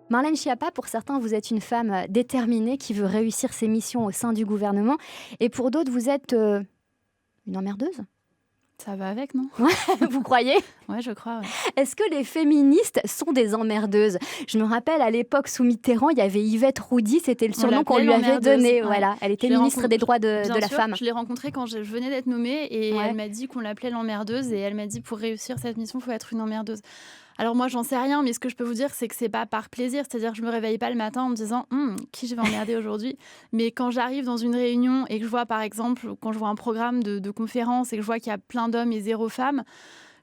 Marlène Schiappa, pour certains, vous êtes une femme déterminée qui veut réussir ses missions au sein du gouvernement. Et pour d'autres, vous êtes une emmerdeuse. Ça va avec, non? Vous croyez? Ouais, je crois. Ouais. Est-ce que les féministes sont des emmerdeuses? Je me rappelle, à l'époque, sous Mitterrand, il y avait Yvette Roudy, c'était le surnom qu'on lui avait donné. Ouais. Voilà, elle était ministre des droits de la sûr, femme. Je l'ai rencontrée quand je venais d'être nommée et Ouais. elle m'a dit qu'on l'appelait l'emmerdeuse et elle m'a dit pour réussir cette mission, il faut être une emmerdeuse. Alors moi, j'en sais rien, mais ce que je peux vous dire, c'est que c'est pas par plaisir. C'est-à-dire que je me réveille pas le matin en me disant qui je vais emmerder aujourd'hui. Mais quand j'arrive dans une réunion et que je vois, par exemple, quand je vois un programme de conférence et que je vois qu'il y a plein d'hommes et 0 femmes,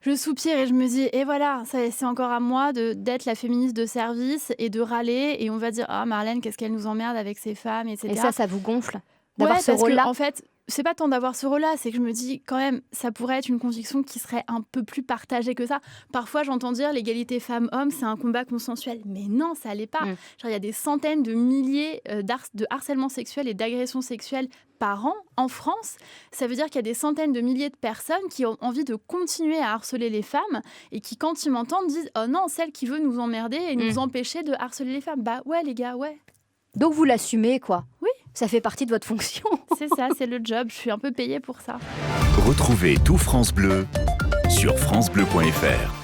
je soupire et je me dis, et voilà, c'est encore à moi d'être la féministe de service et de râler. Et on va dire, ah Marlène, qu'est-ce qu'elle nous emmerde avec ces femmes, etc. Et ça vous gonfle d'avoir Ouais, ce rôle-là? en fait, c'est pas tant d'avoir ce rôle-là, c'est que je me dis quand même, ça pourrait être une conviction qui serait un peu plus partagée que ça. Parfois, j'entends dire l'égalité femmes-hommes, c'est un combat consensuel. Mais non, ça l'est pas. Genre, il y a des centaines de milliers de harcèlements sexuels et d'agressions sexuelles par an en France. Ça veut dire qu'il y a des centaines de milliers de personnes qui ont envie de continuer à harceler les femmes et qui, quand ils m'entendent, disent « Oh non, celle qui veut nous emmerder et nous empêcher de harceler les femmes. » Bah ouais, les gars, ouais. Donc vous l'assumez, quoi? Oui. Ça fait partie de votre fonction. C'est ça, c'est le job. Je suis un peu payée pour ça. Retrouvez tout France Bleu sur francebleu.fr.